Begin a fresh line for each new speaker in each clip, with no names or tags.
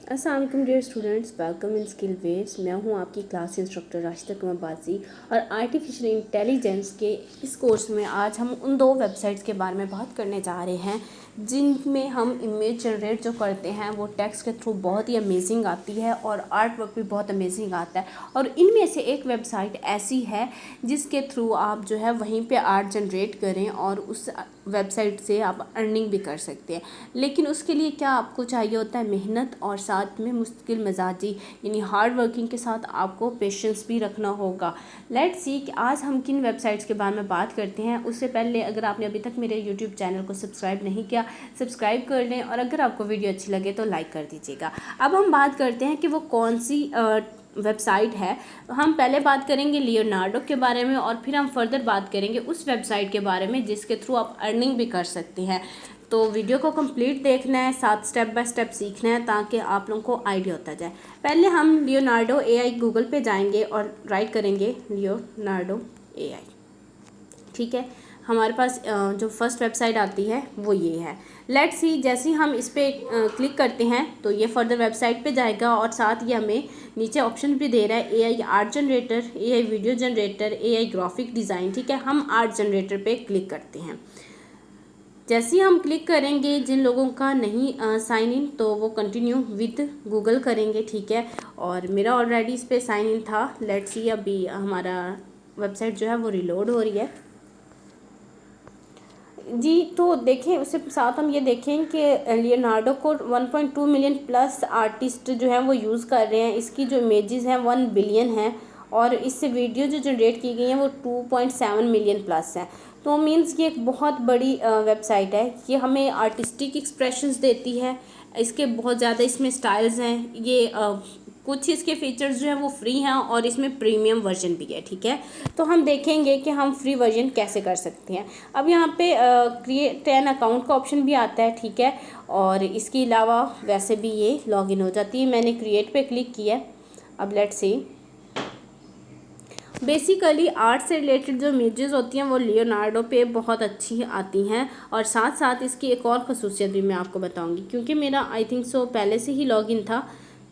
अस्सलाम वालेकुम dear students, welcome in skill waves. मैं हूं आपकी क्लास इंस्ट्रक्टर राशिदा कमर बाजी और आर्टिफिशियल इंटेलिजेंस के इस कोर्स में आज हम उन दो वेबसाइट्स के बारे में बात करने जा रहे हैं जिनमें हम इमेज जनरेट जो करते हैं वो टेक्स्ट के थ्रू बहुत ही अमेजिंग आती है और आर्ट वर्क भी बहुत अमेजिंग आता है। और इनमें से एक वेबसाइट ऐसी है जिसके थ्रू आप जो है वहीं पे आर्ट जनरेट करें और उस वेबसाइट से आप अर्निंग भी कर सकते हैं। लेकिन उसके लिए क्या आपको चाहिए होता है? मेहनत और साथ में मुश्किल मिजाजी यानी हार्ड वर्किंग के साथ आपको पेशेंस भी रखना होगा। लेट्स सी कि आज हम किन वेबसाइट्स के बारे में बात करते हैं। उससे पहले अगर आपने अभी तक मेरे यूट्यूब चैनल को सब्सक्राइब नहीं किया, सब्सक्राइब कर लें और अगर आपको वीडियो अच्छी लगे तो लाइक कर दीजिएगा। अब हम बात करते हैं कि वो कौन सी वेबसाइट है। हम पहले बात करेंगे लियोनार्डो के बारे में और फिर हम फर्दर बात करेंगे उस वेबसाइट के बारे में जिसके थ्रू आप अर्निंग भी कर सकते हैं। तो वीडियो को कंप्लीट देखना है, साथ स्टेप बाय स्टेप सीखना है ताकि आप लोगों को आइडिया होता जाए। पहले हम लियोनार्डो एआई गूगल पे जाएंगे और राइट करेंगे लियोनार्डो एआई। ठीक है, हमारे पास जो फर्स्ट वेबसाइट आती है वो ये है। लेट्स सी, जैसे ही हम इस पर क्लिक करते हैं तो ये फर्दर वेबसाइट पे जाएगा और साथ ही हमें नीचे ऑप्शन भी दे रहा है AI art generator, AI video generator, AI graphic design. ठीक है, हम आर्ट जनरेटर पे क्लिक करते हैं। जैसे ही हम क्लिक करेंगे, जिन लोगों का नहीं साइन इन तो वो कंटिन्यू विद गूगल करेंगे। ठीक है, और मेरा ऑलरेडी इस पर साइन इन था। लेट्स सी, अभी हमारा वेबसाइट जो है वो रिलोड हो रही है जी। तो देखें, उससे साथ हम ये देखें कि लियोनार्डो को 1.2 मिलियन प्लस आर्टिस्ट जो है वो यूज़ कर रहे हैं। इसकी जो इमेजेस हैं 1 बिलियन हैं और इससे वीडियो जो जनरेट की गई हैं वो 2.7 मिलियन प्लस हैं। तो मीन्स ये एक बहुत बड़ी वेबसाइट है। ये हमें आर्टिस्टिक एक्सप्रेशंस देती है। इसके बहुत ज़्यादा इसमें स्टाइल्स हैं। ये कुछ इसके फीचर्स जो है वो फ्री हैं और इसमें प्रीमियम वर्जन भी है। ठीक है, तो हम देखेंगे कि हम फ्री वर्जन कैसे कर सकते हैं। अब यहाँ पे क्रिएट एन अकाउंट का ऑप्शन भी आता है। ठीक है, और इसके अलावा वैसे भी ये लॉगिन हो जाती है। मैंने क्रिएट पे क्लिक किया। अब लेट्स सी, बेसिकली आर्ट से रिलेटेड जो इमेजेस होती हैं वो लियोनार्डो पे बहुत अच्छी आती हैं। और साथ साथ इसकी एक और खसूसियत भी मैं आपको बताऊंगी, क्योंकि मेरा आई थिंक सो पहले से ही लॉगिन था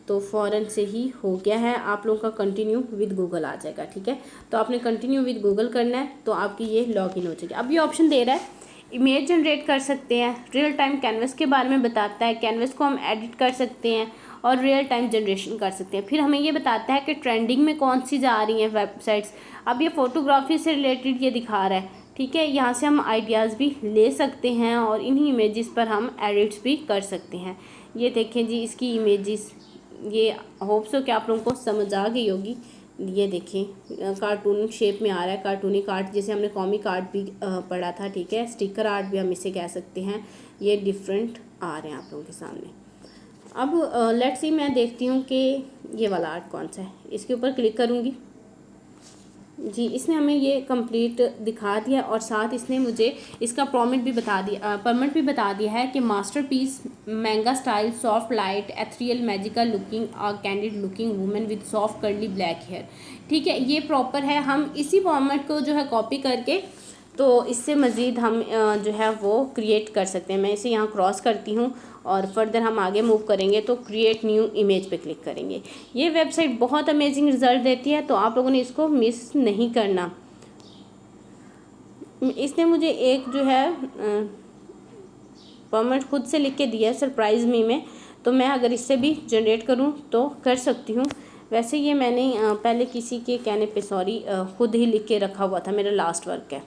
तो फ़ौरन से ही हो गया है। आप लोगों का कंटिन्यू विद गूगल आ जाएगा। ठीक है, तो आपने कंटिन्यू विद गूगल करना है तो आपकी ये लॉगिन हो जाएगी। अब ये ऑप्शन दे रहा है इमेज जनरेट कर सकते हैं, रियल टाइम कैनवस के बारे में बताता है। कैनवस को हम एडिट कर सकते हैं और रियल टाइम जनरेशन कर सकते हैं। फिर हमें ये बताता है कि ट्रेंडिंग में कौन सी जा रही हैं वेबसाइट्स। अब ये फ़ोटोग्राफी से रिलेटेड ये दिखा रहा है। ठीक है, यहाँ से हम आइडियाज़ भी ले सकते हैं और इन्हीं इमेजेस पर हम एडिट्स भी कर सकते हैं। ये देखें जी, इसकी इमेजेस, ये होप सो कि आप लोगों को समझ आ गई होगी। ये देखें कार्टून शेप में आ रहा है, कार्टूनिक आर्ट, जैसे हमने कॉमिक आर्ट भी पढ़ा था। ठीक है, स्टिकर आर्ट भी हम इसे कह सकते हैं। ये डिफरेंट आ रहे हैं आप लोगों के सामने। अब लेट्स सी, मैं देखती हूँ कि ये वाला आर्ट कौन सा है। इसके ऊपर क्लिक करूँगी जी। इसने हमें ये कंप्लीट दिखा दिया और साथ इसने मुझे इसका परमिट भी बता दिया है कि masterpiece, manga style, soft light, ethereal, magical looking, candid looking women with soft curly black hair. ठीक है, ये प्रॉपर है। हम इसी फॉर्मेट को जो है कॉपी करके तो इससे मज़ीद हम जो है वो क्रिएट कर सकते हैं। मैं इसे यहाँ क्रॉस करती हूँ और फर्दर हम आगे मूव करेंगे तो क्रिएट न्यू इमेज पे क्लिक करेंगे। ये वेबसाइट बहुत अमेजिंग रिजल्ट देती है, तो आप लोगों ने इसको मिस नहीं करना। इसने मुझे एक जो है फॉर्मेट खुद से लिख के दिया है सरप्राइज मी में, तो मैं अगर इससे भी जनरेट करूँ तो कर सकती हूँ। वैसे ये मैंने पहले किसी के कहने पे सॉरी खुद ही लिख के रखा हुआ था, मेरा लास्ट वर्क है।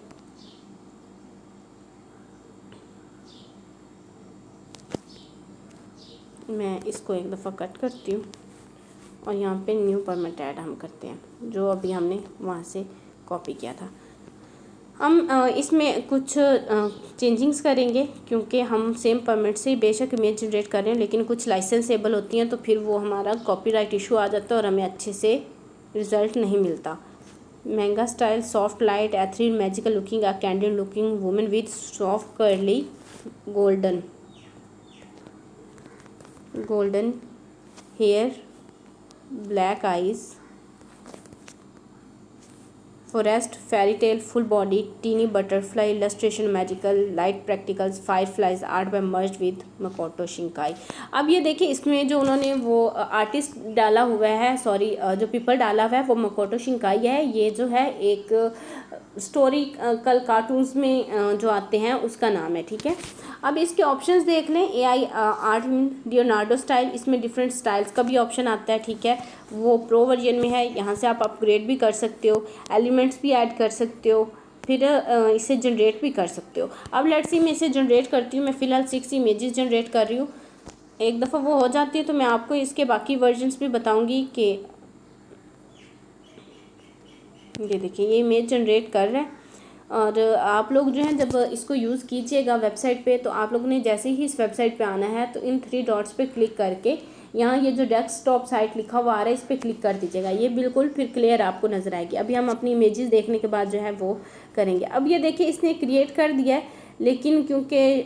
मैं इसको एक दफ़ा कट करती हूँ और यहाँ पे न्यू परमिट ऐड हम करते हैं जो अभी हमने वहाँ से कॉपी किया था। हम इसमें कुछ चेंजिंग्स करेंगे क्योंकि हम सेम परमिट से बेशक इमेज जनरेट कर रहे हैं, लेकिन कुछ लाइसेंसेबल होती हैं तो फिर वो हमारा कॉपीराइट इशू आ जाता है और हमें अच्छे से रिज़ल्ट नहीं मिलता। Manga style, soft light, ethereal, magical looking, candid looking women with soft curly golden hair, black eyes, forest, fairy tale, full body, tiny butterfly, illustration, magical, light practicals, fireflies, art by merge with Makoto Shinkai. अब ये देखिए इसमें जो उन्होंने वो artist डाला हुआ है, सॉरी जो पीपल डाला हुआ है वो मकोटो शिंकाई है। ये जो है एक स्टोरी कल कार्टून्स में जो आते हैं उसका नाम है, ठीक है। अब इसके ऑप्शंस देख लें। AI आर्ट लियोनार्डो स्टाइल, इसमें डिफरेंट स्टाइल्स का भी ऑप्शन आता है, ठीक है। वो प्रो वर्जन में है, यहाँ से आप अपग्रेड भी कर सकते हो, एलिमेंट्स भी ऐड कर सकते हो, फिर इसे जनरेट भी कर सकते हो। अब लेट्स सी मैं इसे जनरेट करती हूँ। मैं फ़िलहाल 6 इमेजेस जनरेट कर रही हूँ। एक दफ़ा वो हो जाती है तो मैं आपको इसके बाकी वर्जन्स भी बताऊँगी कि ये देखिए ये इमेज जनरेट कर रहा है। और आप लोग जो हैं जब इसको यूज़ कीजिएगा वेबसाइट पे, तो आप लोगों ने जैसे ही इस वेबसाइट पे आना है तो इन 3 डॉट्स पे क्लिक करके यहाँ ये जो डेस्कटॉप साइट लिखा हुआ आ रहा है इस पर क्लिक कर दीजिएगा। ये बिल्कुल फिर क्लियर आपको नज़र आएगी। अभी हम अपनी इमेजेस देखने के बाद जो है वो करेंगे। अब ये देखिए इसने क्रिएट कर दिया है, लेकिन क्योंकि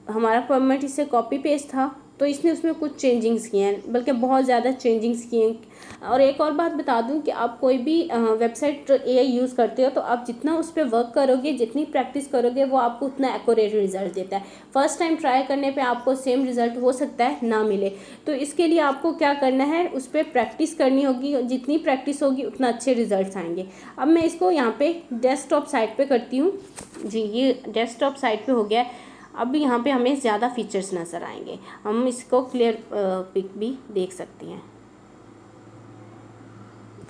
हमारा फॉर्मेट इससे कॉपी पेस्ट था तो इसने उसमें कुछ चेंजिंग्स किए हैं, बल्कि बहुत ज़्यादा चेंजिंग्स किए हैं। और एक और बात बता दूं कि आप कोई भी वेबसाइट AI यूज़ करते हो तो आप जितना उस पर वर्क करोगे, जितनी प्रैक्टिस करोगे, वो आपको उतना एक्यूरेट रिजल्ट देता है। फर्स्ट टाइम ट्राई करने पे आपको सेम रिज़ल्ट हो सकता है ना मिले, तो इसके लिए आपको क्या करना है, उस पर प्रैक्टिस करनी होगी। जितनी प्रैक्टिस होगी उतना अच्छे रिजल्ट आएंगे। अब मैं इसको यहाँ पर डेस्कटॉप साइट पर करती हूँ। जी ये डेस्कटॉप साइट पर हो गया। अब यहाँ पे हमें ज़्यादा फीचर्स नज़र आएंगे। हम इसको क्लियर पिक भी देख सकते हैं।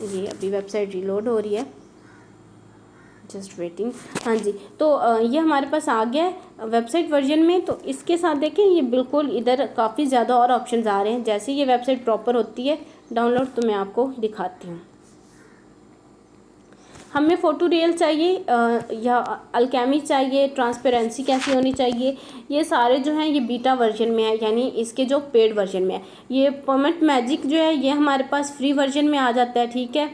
ये अभी वेबसाइट रीलोड हो रही है, जस्ट वेटिंग। हाँ जी, तो ये हमारे पास आ गया है वेबसाइट वर्जन में। तो इसके साथ देखें ये बिल्कुल इधर काफ़ी ज़्यादा और ऑप्शंस आ रहे हैं। जैसे ये वेबसाइट प्रॉपर होती है डाउनलोड तो मैं आपको दिखाती हूँ। हमें फ़ोटो रियल चाहिए या अल्केमी चाहिए, ट्रांसपेरेंसी कैसी होनी चाहिए, ये सारे जो हैं ये बीटा वर्जन में है, यानी इसके जो पेड वर्जन में है। ये परमेंट मैजिक जो है ये हमारे पास फ्री वर्जन में आ जाता है, ठीक है।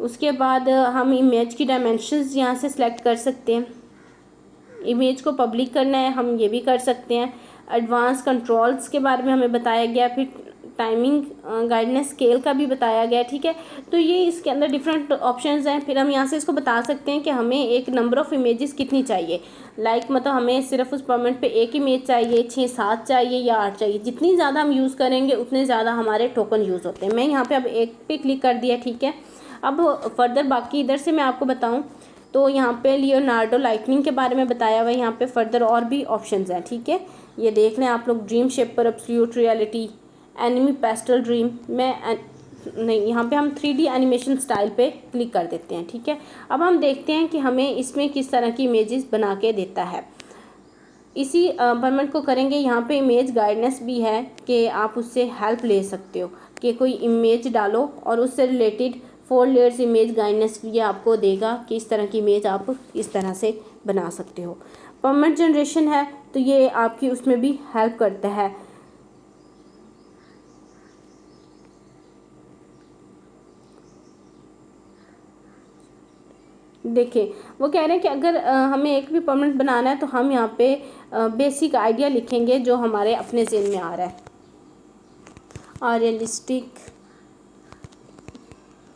उसके बाद हम इमेज की डायमेंशंस यहाँ से सिलेक्ट कर सकते हैं। इमेज को पब्लिक करना है हम ये भी कर सकते हैं। एडवांस कंट्रोल्स के बारे में हमें बताया गया, फिर टाइमिंग गाइडनेस स्केल का भी बताया गया, ठीक है। तो ये इसके अंदर डिफरेंट ऑप्शंस हैं। फिर हम यहाँ से इसको बता सकते हैं कि हमें एक नंबर ऑफ़ इमेजेस कितनी चाहिए, मतलब हमें सिर्फ उस परमेंट पे एक इमेज चाहिए, 6, 7 चाहिए या 8 चाहिए। जितनी ज़्यादा हम यूज़ करेंगे उतने ज़्यादा हमारे टोकन यूज़ होते हैं। मैं यहाँ पर अब एक पे क्लिक कर दिया, ठीक है। अब फर्दर बाकी इधर से मैं आपको बताऊँ तो यहाँ पे लियोनार्डो लाइटनिंग के बारे में बताया हुआ है। यहाँ पे फर्दर और भी ऑप्शंस हैं, ठीक है। ये देख लें आप लोग। Dream shaper, absolute reality, enemy pastel dream में नहीं, यहाँ पे हम 3D एनिमेशन स्टाइल पे क्लिक कर देते हैं, ठीक है। अब हम देखते हैं कि हमें इसमें किस तरह की इमेजेस बना के देता है। इसी परमेंट को करेंगे। यहाँ पे इमेज गाइडनेस भी है कि आप उससे हेल्प ले सकते हो कि कोई इमेज डालो और उससे रिलेटेड 4 लेयर्स इमेज गाइडनेस भी आपको देगा कि इस तरह की इमेज आप इस तरह से बना सकते हो। परमेंट जनरेशन है तो ये आपकी उसमें भी हेल्प करता है। देखिए वो कह रहे हैं कि अगर हमें एक भी परमेंट बनाना है तो हम यहाँ पे बेसिक आइडिया लिखेंगे जो हमारे अपने ज़हन में आ रहा है। रियलिस्टिक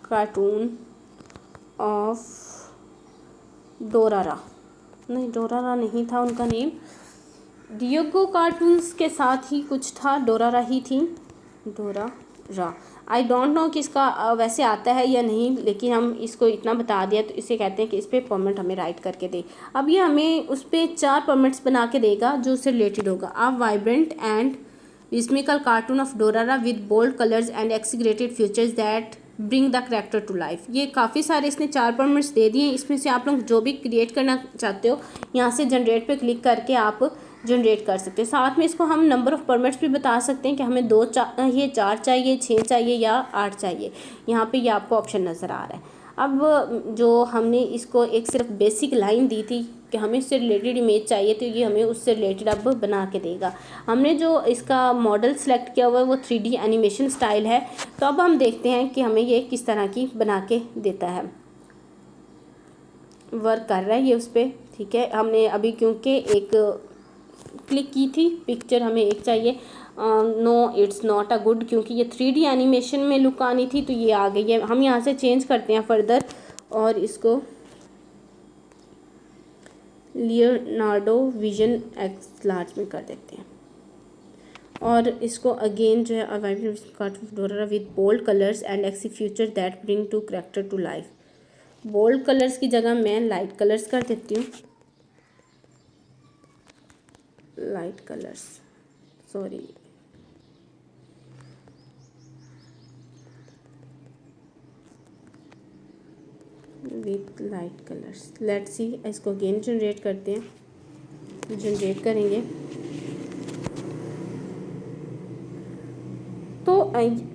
कार्टून ऑफ डोरारा, नहीं डोरारा नहीं था उनका नेम, डियोगो कार्टून्स के साथ ही कुछ था, डोरारा ही थी, डोरारा। आई डोंट नो कि इसका वैसे आता है या नहीं, लेकिन हम इसको इतना बता दिया तो इसे कहते हैं कि इस पर परमेंट हमें राइट करके दे। अब ये हमें उस पर 4 परमेंट्स बना के देगा जो उससे रिलेटेड होगा। आप vibrant and rhythmical cartoon of Doraemon with bold colours and exaggerated features that bring the character to life. ये काफ़ी सारे इसने 4 परमेंट्स दे दिए हैं। इसमें से आप लोग जो भी क्रिएट करना चाहते हो यहाँ से जनरेट पे क्लिक करके आप जनरेट कर सकते हैं। साथ में इसको हम नंबर ऑफ़ परमिट्स भी बता सकते हैं कि हमें 2 चाहिए, 4 चाहिए, 6 चाहिए या 8 चाहिए। यहाँ पे ये आपको ऑप्शन नज़र आ रहा है। अब जो हमने इसको एक सिर्फ बेसिक लाइन दी थी कि हमें उससे रिलेटेड इमेज चाहिए, तो ये हमें उससे रिलेटेड अब बना के देगा। हमने जो इसका मॉडल सेलेक्ट किया हुआ है वो 3D एनिमेशन स्टाइल है। तो अब हम देखते हैं कि हमें ये किस तरह की बना के देता है। वर्क कर रहा है ये उस पर, ठीक है। हमने अभी क्योंकि एक क्लिक की थी, पिक्चर हमें एक चाहिए, no it's not a good, क्योंकि ये 3D एनिमेशन में लुक आनी थी तो ये आ गई है। हम यहाँ से चेंज करते हैं फर्दर और इसको लियोनार्डो विजन एक्स लार्ज में कर देते हैं। और इसको अगेन जो है विद बोल्ड कलर्स एंड एक्सी future that bring to character to life. Bold colours की जगह मैं लाइट कलर्स कर देती हूँ, light colours, sorry, with light colours. Let's see, इसको अगेन जनरेट करते हैं, जनरेट करेंगे। तो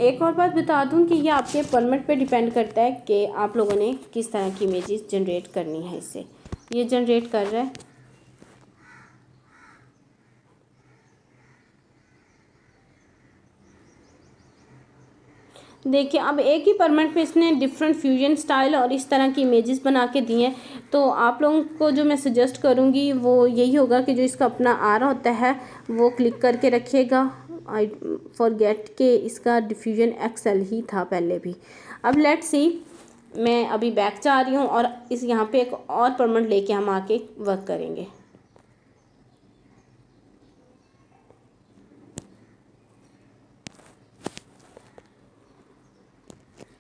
एक और बात बता दूं कि ये आपके फॉर्मेट पे डिपेंड करता है कि आप लोगों ने किस तरह की इमेजेस जनरेट करनी है। इससे ये जनरेट कर रहा है। देखिए अब एक ही फॉर्मेट में इसने डिफरेंट फ्यूजन स्टाइल और इस तरह की इमेजेस बना के दी हैं। तो आप लोगों को जो मैं सजेस्ट करूँगी वो यही होगा कि जो इसका अपना आर होता है वो क्लिक करके रखिएगा। आई फॉरगेट के इसका डिफ्यूजन एक्सेल ही था पहले भी। अब लेट्स सी, मैं अभी बैक जा रही हूँ और इस यहाँ पे एक और फॉर्मेट लेके हम आके वर्क करेंगे।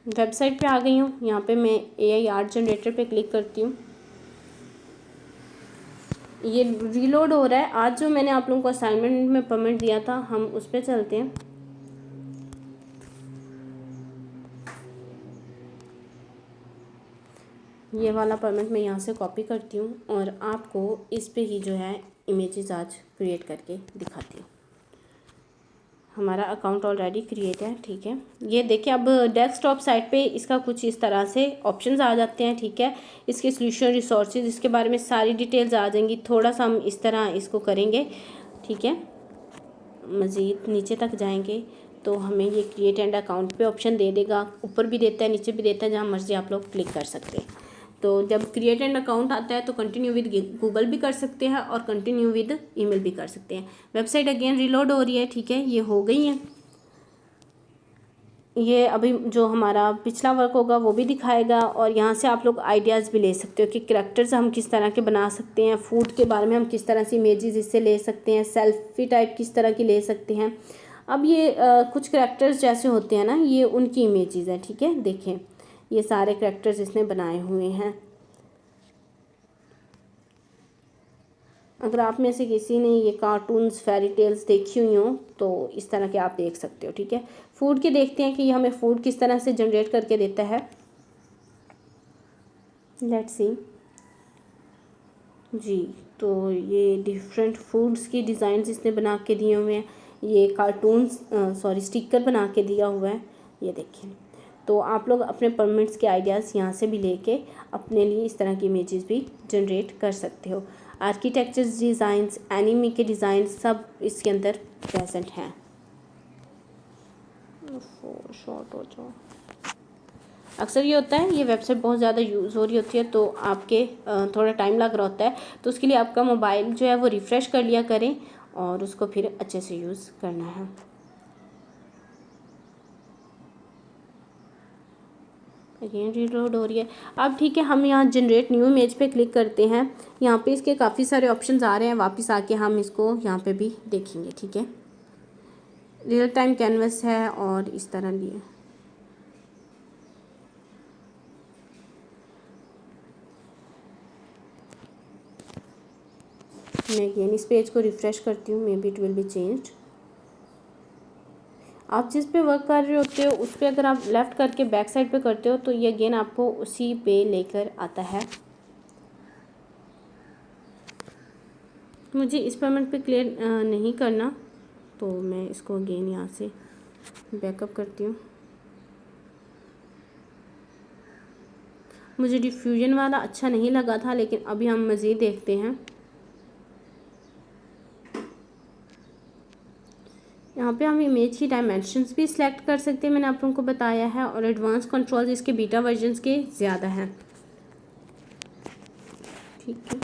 वेबसाइट पे आ गई हूँ। यहाँ पे मैं AI आर्ट जनरेटर पे क्लिक करती हूँ। ये रीलोड हो रहा है। आज जो मैंने आप लोगों को असाइनमेंट में फॉर्मेट दिया था हम उस पर चलते हैं। ये वाला फॉर्मेट मैं यहाँ से कॉपी करती हूँ और आपको इस पे ही जो है इमेजेस आज क्रिएट करके दिखाती हूँ। हमारा अकाउंट ऑलरेडी क्रिएट है, ठीक है। ये देखिए अब डेस्कटॉप साइट पे इसका कुछ इस तरह से ऑप्शंस आ जाते हैं, ठीक है। इसके सॉल्यूशन रिसोर्सेज, इसके बारे में सारी डिटेल्स आ जाएंगी। थोड़ा सा हम इस तरह इसको करेंगे, ठीक है। मज़ीद नीचे तक जाएंगे तो हमें ये क्रिएट एंड अकाउंट पे ऑप्शन दे देगा। ऊपर भी देता है, नीचे भी देता है, जहाँ मर्जी आप लोग क्लिक कर सकते हैं। तो जब क्रिएट एंड अकाउंट आता है तो कंटिन्यू विद गूगल भी कर सकते हैं और कंटिन्यू विद ईमेल भी कर सकते हैं। वेबसाइट अगेन रिलोड हो रही है, ठीक है। ये हो गई है। ये अभी जो हमारा पिछला वर्क होगा वो भी दिखाएगा और यहाँ से आप लोग आइडियाज़ भी ले सकते हो कि करैक्टर्स हम किस तरह के बना सकते हैं। फूड के बारे में हम किस तरह से इमेजेस इससे ले सकते हैं। सेल्फी टाइप किस तरह की ले सकते हैं। अब ये कुछ करैक्टर्स जैसे होते हैं ना, ये उनकी इमेजेस हैं, ठीक है। देखें ये सारे करैक्टर्स इसने बनाए हुए हैं। अगर आप में से किसी ने ये कार्टून्स फेरी टेल्स देखी हुई हो तो इस तरह के आप देख सकते हो, ठीक है। फूड के देखते हैं कि ये हमें फूड किस तरह से जनरेट करके देता है। लेट्स सी जी। तो ये डिफरेंट फूड्स की डिज़ाइंस इसने बना के दिए हुए हैं। ये कार्टून्स स्टिकर बना के दिया हुआ है, ये देखिए। तो आप लोग अपने परमिट्स के आइडियाज़ यहाँ से भी लेके अपने लिए इस तरह की इमेजेस भी जनरेट कर सकते हो। आर्किटेक्चर्स डिज़ाइंस, एनिमी के डिज़ाइन सब इसके अंदर प्रेजेंट हैं। शॉर्ट हो जाओ। अक्सर ये होता है, ये वेबसाइट बहुत ज़्यादा यूज़ हो रही होती है तो आपके थोड़ा टाइम लग रहा होता है, तो उसके लिए आपका मोबाइल जो है वो रिफ़्रेश कर लिया करें और उसको फिर अच्छे से यूज़ करना है। अगेन रीलोड हो रही है। अब ठीक है, हम यहाँ जनरेट न्यू इमेज पे क्लिक करते हैं। यहाँ पे इसके काफ़ी सारे ऑप्शंस आ रहे हैं। वापस आके हम इसको यहाँ पे भी देखेंगे, ठीक है। रियल टाइम कैनवस है और इस तरह लिए मैं अगेन इस पेज को रिफ़्रेश करती हूँ। May be it will be changed. आप जिस पे वर्क कर रहे होते हो उस पर अगर आप लेफ़्ट करके बैक साइड पे करते हो तो ये अगेन आपको उसी पे लेकर आता है। मुझे इस पेमेंट पे क्लियर नहीं करना तो मैं इसको अगेन यहाँ से बैकअप करती हूँ। मुझे डिफ्यूजन वाला अच्छा नहीं लगा था, लेकिन अभी हम मज़ीद देखते हैं। यहाँ पे हम इमेज की डायमेंशंस भी सिलेक्ट कर सकते हैं, मैंने आप लोगों को बताया है। और एडवांस कंट्रोल्स इसके बीटा वर्जन्स के ज़्यादा हैं, ठीक है।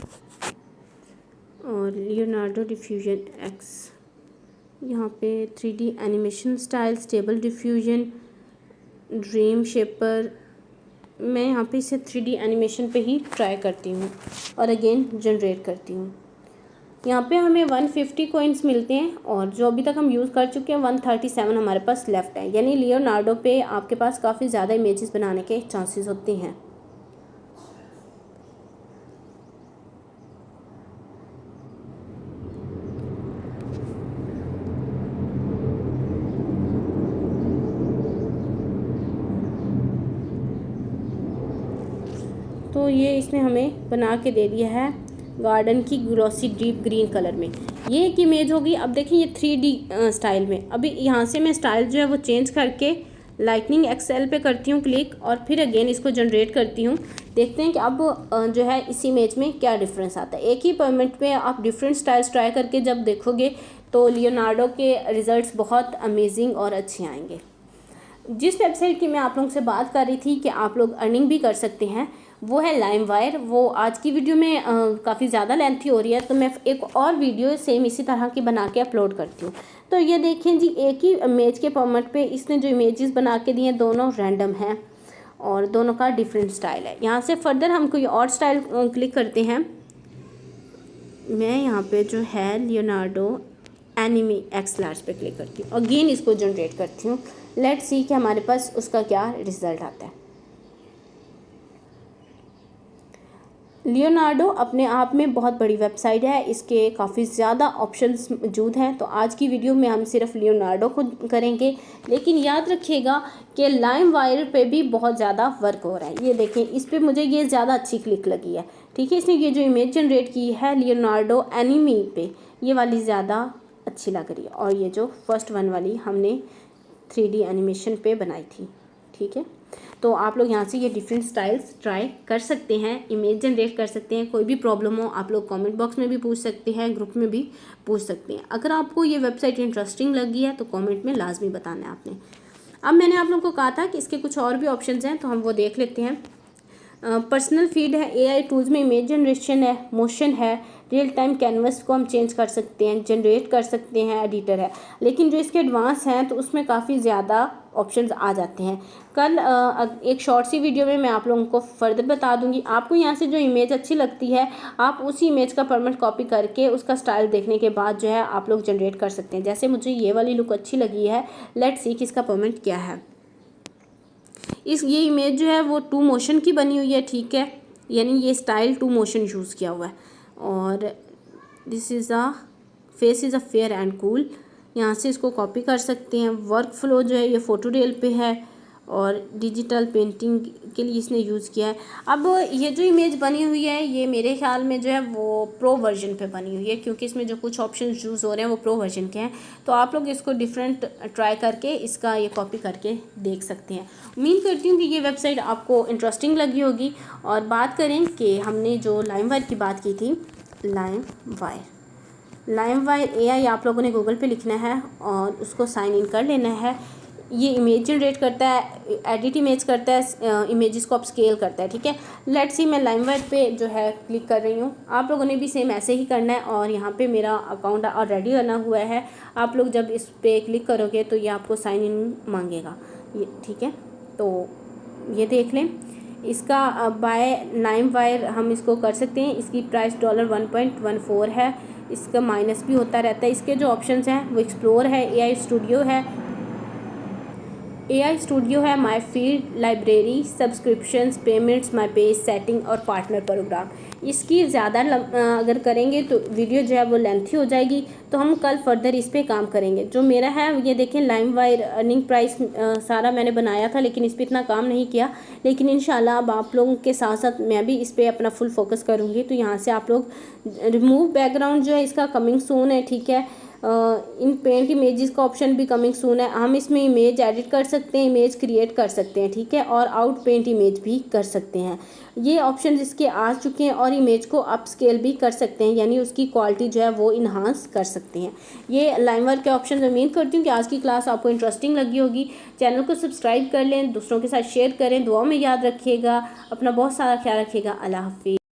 और लियोनार्डो डिफ्यूजन एक्स, यहाँ पे 3D animation style, stable diffusion, dream shaper, मैं यहाँ पे इसे 3D एनिमेशन पे ही ट्राई करती हूँ और अगेन जनरेट करती हूँ। यहाँ पे हमें 150 कॉइन्स मिलते हैं और जो अभी तक हम यूज़ कर चुके हैं 137 हमारे पास लेफ़्ट है, यानी लियोनार्डो पे आपके पास काफ़ी ज़्यादा इमेजेस बनाने के चांसेस होते हैं। तो ये इसने हमें बना के दे दिया है गार्डन की ग्लॉसी डीप ग्रीन कलर में। ये एक इमेज होगी। अब देखिए ये 3D स्टाइल में। अभी यहाँ से मैं स्टाइल जो है वो चेंज करके लाइटनिंग एक्सेल पे करती हूँ क्लिक और फिर अगेन इसको जनरेट करती हूँ। देखते हैं कि अब जो है इस इमेज में क्या डिफरेंस आता है। एक ही पेमेंट में आप डिफरेंट स्टाइल्स ट्राई करके जब देखोगे तो लियोनार्डो के रिजल्ट्स बहुत अमेजिंग और अच्छे आएंगे। जिस वेबसाइट की मैं आप लोगों से बात कर रही थी कि आप लोग अर्निंग भी कर सकते हैं, वो है लाइमवायर। वो आज की वीडियो में काफ़ी ज़्यादा लेंथी हो रही है, तो मैं एक और वीडियो सेम इसी तरह की बना के अपलोड करती हूँ। तो ये देखें जी, एक ही इमेज के फॉर्मेट पे इसने जो इमेजेस बना के दिए हैं दोनों रैंडम हैं और दोनों का डिफरेंट स्टाइल है। यहाँ से फर्दर हम कोई और स्टाइल क्लिक करते हैं। मैं यहाँ पे जो है लियोनार्डो एनिमी एक्स लार्ज पे क्लिक करती हूँ, अगेन इसको जनरेट करती हूँ। लेट्स सी कि हमारे पास उसका क्या रिजल्ट आता है। लियोनार्डो अपने आप में बहुत बड़ी वेबसाइट है, इसके काफ़ी ज़्यादा ऑप्शंस मौजूद हैं। तो आज की वीडियो में हम सिर्फ लियोनार्डो को करेंगे, लेकिन याद रखिएगा कि लाइमवायर पे भी बहुत ज़्यादा वर्क हो रहा है। ये देखें, इस पर मुझे ये ज़्यादा अच्छी क्लिक लगी है। ठीक है, इसने ये जो इमेज जनरेट की है लियोनार्डो एनिमी पे, ये वाली ज़्यादा अच्छी लग रही है और ये जो फर्स्ट वन वाली हमने 3D एनिमेशन पे बनाई थी। ठीक है, तो आप लोग यहाँ से ये डिफरेंट स्टाइल्स ट्राई कर सकते हैं, इमेज जनरेट कर सकते हैं। कोई भी प्रॉब्लम हो आप लोग कमेंट बॉक्स में भी पूछ सकते हैं, ग्रुप में भी पूछ सकते हैं। अगर आपको ये वेबसाइट इंटरेस्टिंग लगी है तो कमेंट में लाजमी बताना है आपने। अब मैंने आप लोगों को कहा था कि इसके कुछ और भी ऑप्शंस हैं, तो हम वो देख लेते हैं। पर्सनल फीड है, AI टूल्स में इमेज जनरेशन है, मोशन है, रियल टाइम कैनवस को हम चेंज कर सकते हैं, जनरेट कर सकते हैं, एडिटर है। लेकिन जो इसके एडवांस हैं तो उसमें काफ़ी ज़्यादा ऑप्शंस आ जाते हैं। कल एक शॉर्ट सी वीडियो में मैं आप लोगों को फर्दर बता दूंगी। आपको यहाँ से जो इमेज अच्छी लगती है आप उसी इमेज का परमानेंट कॉपी करके उसका स्टाइल देखने के बाद जो है आप लोग जनरेट कर सकते हैं। जैसे मुझे ये वाली लुक अच्छी लगी है, लेट्स सी कि इसका परमानेंट क्या है। ये इमेज जो है वो 2 मोशन की बनी हुई है। ठीक है, यानी ये स्टाइल 2 मोशन यूज़ किया हुआ है और this is a face is a fair and cool. यहाँ से इसको कॉपी कर सकते हैं। वर्क फ्लो जो है ये फोटोरियल पे है और डिजिटल पेंटिंग के लिए इसने यूज़ किया है। अब ये जो इमेज बनी हुई है ये मेरे ख्याल में जो है वो प्रो वर्जन पे बनी हुई है, क्योंकि इसमें जो कुछ ऑप्शन यूज़ हो रहे हैं वो प्रो वर्जन के हैं। तो आप लोग इसको डिफरेंट ट्राई करके इसका ये कॉपी करके देख सकते हैं। उम्मीद करती हूँ कि ये वेबसाइट आपको इंटरेस्टिंग लगी होगी। और बात करें कि हमने जो लाइमवायर की बात की थी, लाइमवायर AI आप लोगों ने गूगल पे लिखना है और उसको साइन इन कर लेना है। ये इमेज जनरेट करता है, एडिट इमेज करता है, इमेजेस को अपस्केल करता है। ठीक है, लेट्स सी मैं लाइमवायर पे जो है क्लिक कर रही हूँ। आप लोगों ने भी सेम ऐसे ही करना है और यहाँ पे मेरा अकाउंट ऑलरेडी बना हुआ है। आप लोग जब इस पर क्लिक करोगे तो ये आपको साइन इन मांगेगा ये। ठीक है, तो ये देख लें। इसका बाय लाइमवायर हम इसको कर सकते हैं। इसकी प्राइस $1.14 है। इसका माइनस भी होता रहता है। इसके जो ऑप्शंस हैं वो एक्सप्लोर है, AI स्टूडियो है, my field, library, subscriptions, payments, my page, setting और पार्टनर प्रोग्राम। इसकी ज़्यादा अगर करेंगे तो वीडियो जो है वो लेंथी हो जाएगी, तो हम कल फर्दर इस पर काम करेंगे। जो मेरा है ये देखें, लाइमवायर अर्निंग प्राइस सारा मैंने बनाया था, लेकिन इस पर इतना काम नहीं किया। लेकिन इंशाल्लाह अब आप लोगों के साथ साथ मैं भी इस पर अपना फुल फोकस करूँगी। तो यहाँ से आप लोग रिमूव बैकग्राउंड जो है इसका कमिंग सून है। ठीक है, इन पेंट इमेजेस का ऑप्शन भी कमिंग सून है। हम इसमें इमेज एडिट कर सकते हैं, इमेज क्रिएट कर सकते हैं। ठीक है, और आउट पेंट इमेज भी कर सकते हैं। ये ऑप्शन इसके आ चुके हैं और इमेज को अप स्केल भी कर सकते हैं, यानी उसकी क्वालिटी जो है वो इन्हांस कर सकते हैं। ये लाइमवायर के ऑप्शन। उम्मीद करती हूँ कि आज की क्लास आपको इंटरेस्टिंग लगी होगी। चैनल को सब्सक्राइब कर लें, दूसरों के साथ शेयर करें, दुआ में याद रखिएगा, अपना बहुत सारा ख्याल रखिएगा। अल्लाह हाफिज़।